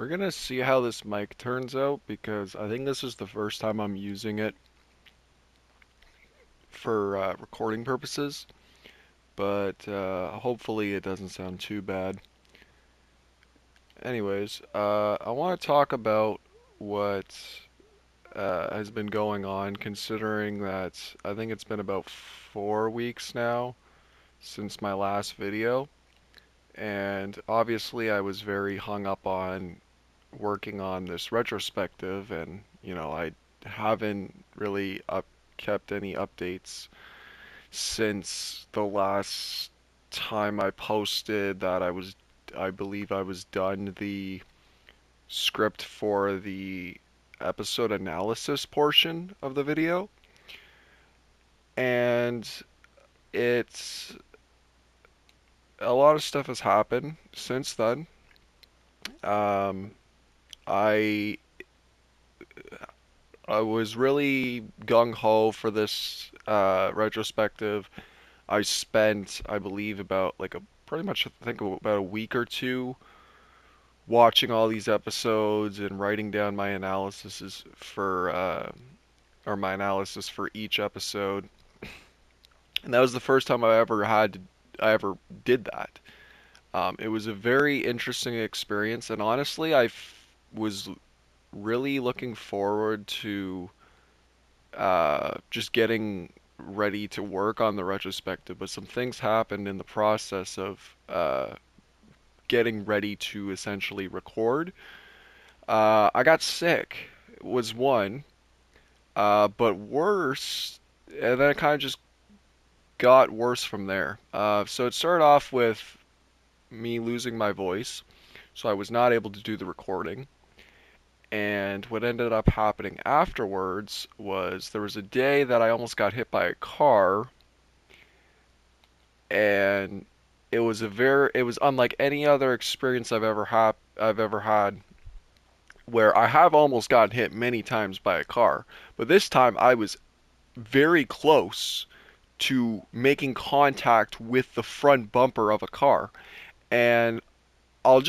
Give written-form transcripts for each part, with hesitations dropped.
We're gonna see how this mic turns out because I think this is the first time I'm using it for recording purposes, but hopefully it doesn't sound too bad. Anyways, I want to talk about what has been going on, considering that I think it's been about 4 weeks now since my last video, and obviously I was very hung up on working on this retrospective, and I haven't really kept any updates since the last time I posted that I believe I was done the script for the episode analysis portion of the video, and it's a lot of stuff has happened since then. Um, I I was really gung ho for this retrospective. I spent, I believe, about like a pretty much I think about a week or two watching all these episodes and writing down my analysis for or my analysis for each episode. And that was the first time I ever did that. It was a very interesting experience, and honestly, was really looking forward to just getting ready to work on the retrospective, but some things happened in the process of getting ready to essentially record. I got sick, was one, but worse, and then it kind of just got worse from there. So it started off with me losing my voice, so I was not able to do the recording. And what ended up happening afterwards was there was a day that I almost got hit by a car, and it was unlike any other experience I've ever had, where I have almost gotten hit many times by a car, but this time I was very close to making contact with the front bumper of a car. And I'll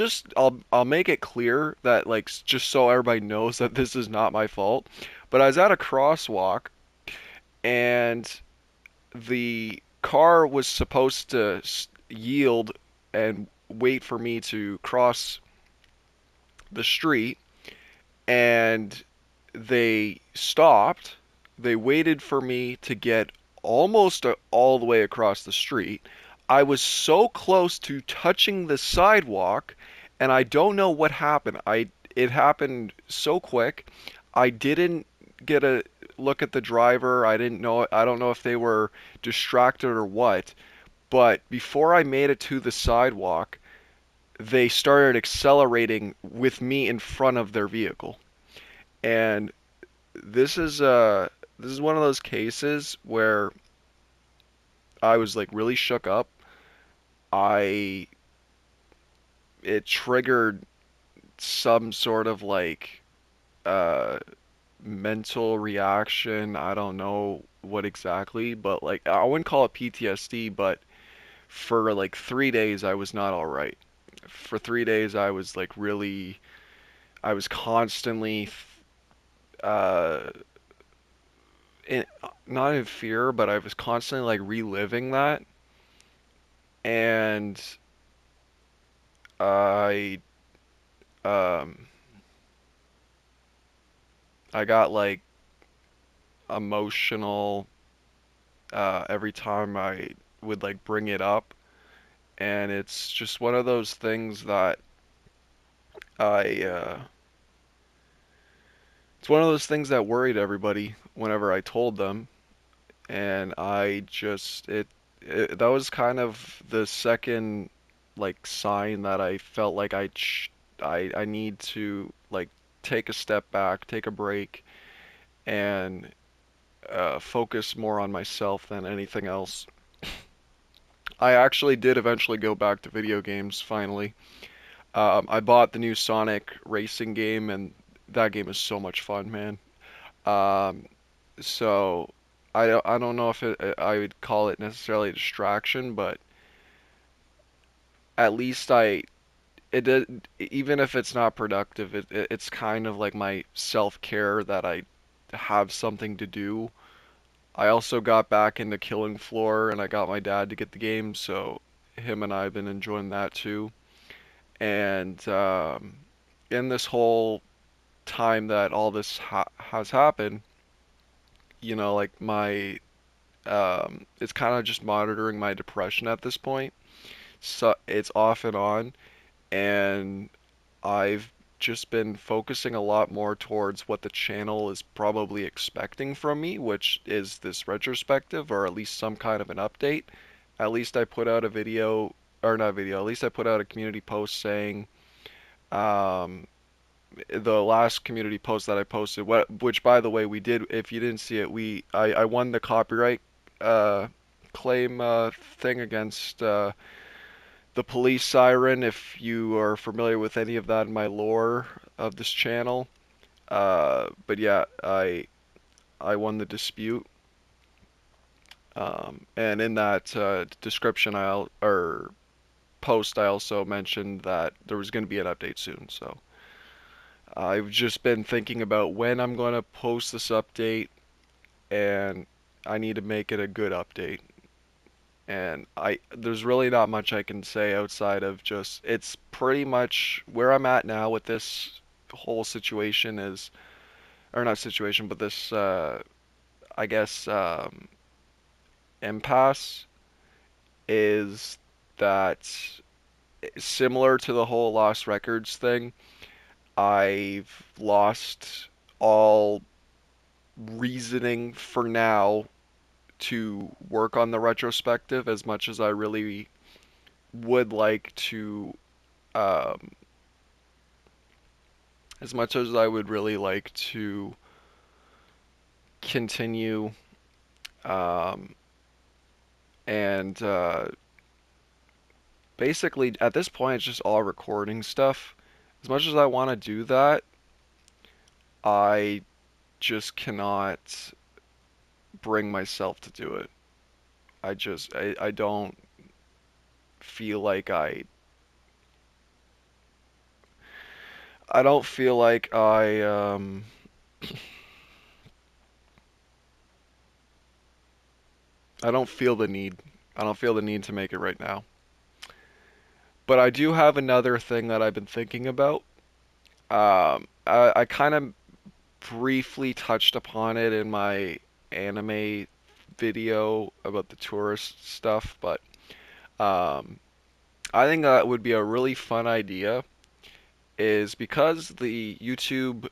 make it clear that, like, just so everybody knows that this is not my fault, but I was at a crosswalk, and the car was supposed to yield and wait for me to cross the street, and they stopped. They waited for me to get almost all the way across the street. I was so close to touching the sidewalk, and I don't know what happened. It happened so quick. I didn't get a look at the driver. I don't know if they were distracted or what, but before I made it to the sidewalk, they started accelerating with me in front of their vehicle. And this is this is one of those cases where I was like really shook up. I It triggered some sort of like uh mental reaction. I don't know what exactly, but like I wouldn't call it PTSD, but for like 3 days I was not all right. For 3 days I was constantly uh in, not in fear, but I was constantly like reliving that, and I um I got like emotional every time I would like bring it up, and it's just one of those things that I it's one of those things that worried everybody whenever I told them, and that was kind of the second like sign that I felt like I need to like take a step back, take a break, and focus more on myself than anything else. I actually did eventually go back to video games finally. I bought the new Sonic racing game, and that game is so much fun, man. Um, so I don't know if I would call it necessarily a distraction, but at least it did, even if it's not productive, it's kind of like my self-care that I have something to do. I also got back into Killing Floor and I got my dad to get the game, so him and I have been enjoying that too. And in this whole time that all this has happened, like my it's kind of just monitoring my depression at this point. So it's off and on, and I've just been focusing a lot more towards what the channel is probably expecting from me, which is this retrospective or at least some kind of an update. At least I put out a video, or not video, at least I put out a community post saying, um, the last community post that I posted, which by the way we did, if you didn't see it, I won the copyright uh, claim thing against the police siren. If you are familiar with any of that in my lore of this channel, but yeah, I won the dispute. And in that description, or post, I also mentioned that there was going to be an update soon. So I've just been thinking about when I'm going to post this update, and I need to make it a good update. And there's really not much I can say outside of just it's pretty much where I'm at now with this whole situation is, or not situation, but this I guess impasse is that similar to the whole Lost Records thing, I've lost all reasoning for now to work on the retrospective as much as I really would like to, um, as much as I would really like to continue, um, and basically at this point it's just all recording stuff. As much as I want to do that, I just cannot bring myself to do it. I don't feel like I don't feel like I don't feel the need. I don't feel the need to make it right now. But I do have another thing that I've been thinking about. I kind of briefly touched upon it in my anime video about the tourist stuff, but um, I think that would be a really fun idea. Is because the YouTube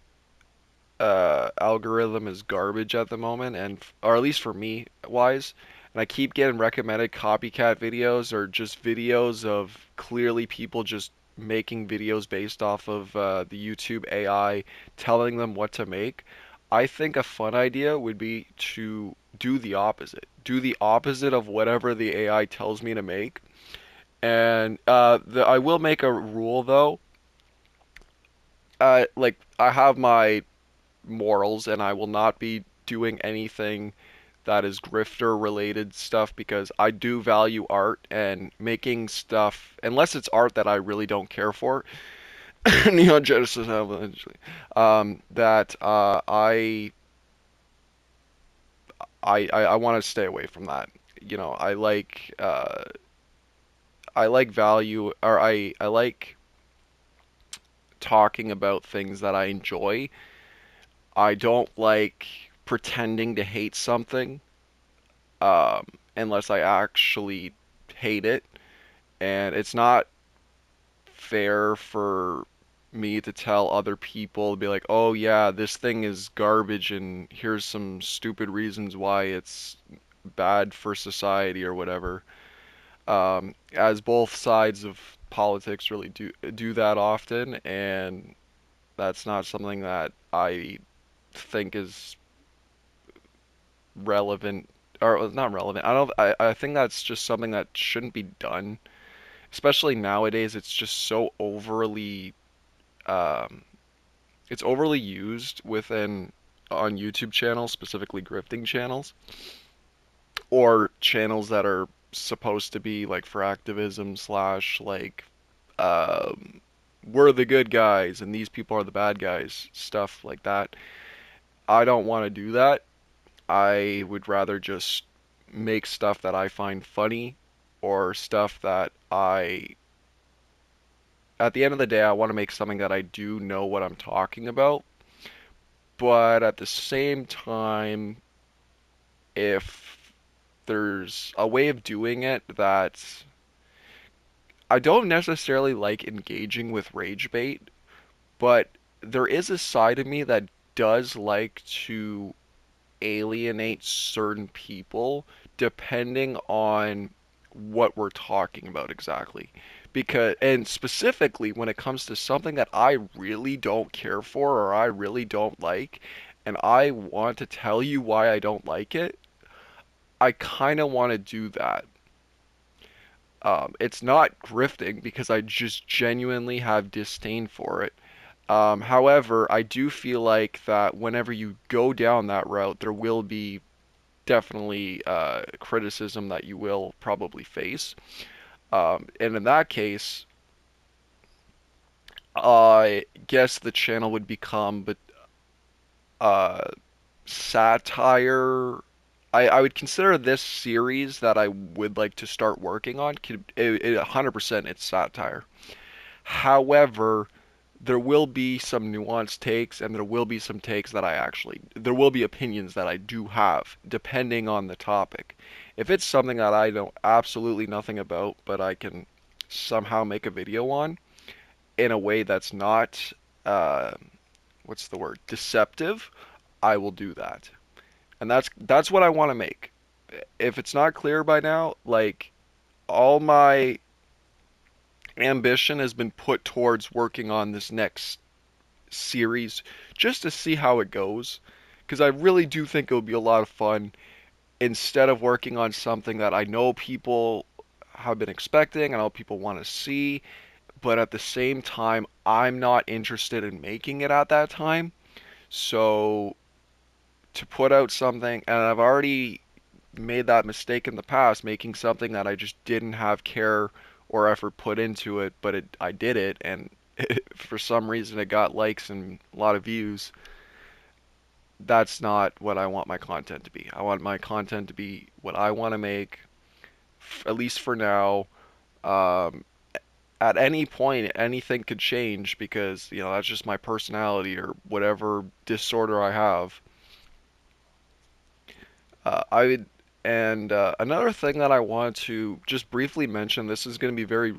algorithm is garbage at the moment, or at least for me wise, and I keep getting recommended copycat videos or just videos of clearly people just making videos based off of the YouTube AI telling them what to make. I think a fun idea would be to do the opposite. Do the opposite of whatever the AI tells me to make. And I will make a rule though. Like I have my morals, and I will not be doing anything that is grifter related stuff because I do value art and making stuff, unless it's art that I really don't care for. Neon Genesis eventually. That I want to stay away from that. I like value, or I like talking about things that I enjoy. I don't like pretending to hate something um, unless I actually hate it. And it's not fair for me to tell other people to be like, oh yeah, this thing is garbage, and here's some stupid reasons why it's bad for society or whatever. As both sides of politics really do that often, and that's not something that I think is relevant, or not relevant. I think that's just something that shouldn't be done, especially nowadays. It's just so overly um it's overly used within on YouTube channels, specifically grifting channels or channels that are supposed to be like for activism slash like we're the good guys and these people are the bad guys, stuff like that. I don't want to do that. I would rather just make stuff that I find funny or stuff that at the end of the day, I want to make something that I do know what I'm talking about. But at the same time, if there's a way of doing it that I don't necessarily like engaging with rage bait, but there is a side of me that does like to alienate certain people depending on what we're talking about exactly. Because, and specifically when it comes to something that I really don't care for or I really don't like, and I want to tell you why I don't like it, I kind of want to do that. It's not grifting because I just genuinely have disdain for it. However, I do feel like that whenever you go down that route, there will be definitely criticism that you will probably face. And in that case, I guess the channel would become but uh, satire. I would consider this series that I would like to start working on. 100% it's satire. However, there will be some nuanced takes and there will be some takes that there will be opinions that I do have depending on the topic. If it's something that I know absolutely nothing about but I can somehow make a video on in a way that's not uh, what's the word, deceptive, I will do that. And that's what I want to make. If it's not clear by now, like all my ambition has been put towards working on this next series just to see how it goes. Because I really do think it would be a lot of fun instead of working on something that I know people have been expecting, I know people want to see, but at the same time, I'm not interested in making it at that time. So to put out something, and I've already made that mistake in the past, making something that I just didn't have care or effort put into it, but I did it, and for some reason it got likes and a lot of views. That's not what I want my content to be. I want my content to be what I want to make, at least for now. Um, at any point, anything could change because, that's just my personality or whatever disorder I have. I would, and another thing that I want to just briefly mention, this is going to be very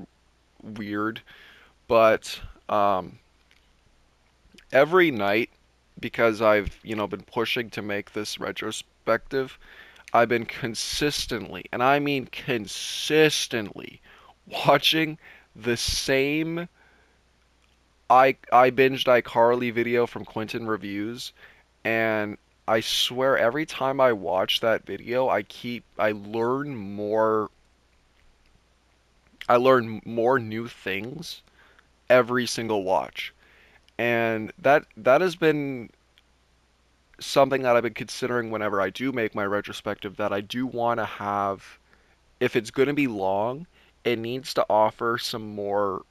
weird, but every night, because I've, been pushing to make this retrospective, I've been consistently, and I mean consistently, watching the same I binged iCarly video from Quentin Reviews, and I swear every time I watch that video, I learn more new things every single watch. And that has been something that I've been considering whenever I do make my retrospective that I do want to have, if it's going to be long, it needs to offer some more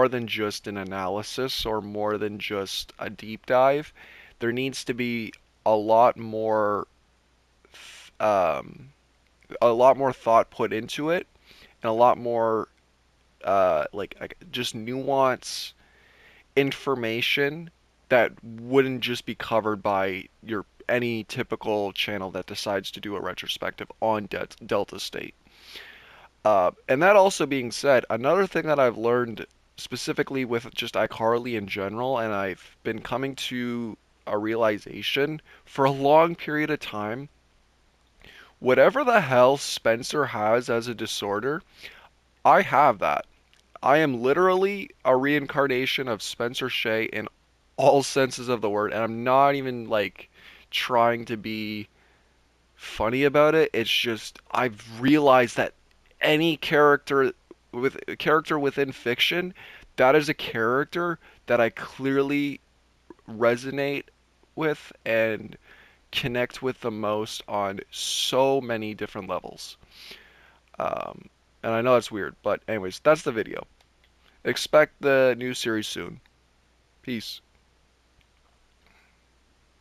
than just an analysis or more than just a deep dive. There needs to be a lot more um, a lot more thought put into it and a lot more just nuance information that wouldn't just be covered by your any typical channel that decides to do a retrospective on Delta State. And that also being said, another thing that I've learned specifically with just iCarly in general, and I've been coming to a realization for a long period of time, whatever the hell Spencer has as a disorder, I have that. I am literally a reincarnation of Spencer Shea in all senses of the word, and I'm not even like trying to be funny about it. It's just I've realized that any character within fiction, that is a character that I clearly resonate with and connect with the most on so many different levels. Um, and I know that's weird, but anyways, that's the video. Expect the new series soon. Peace.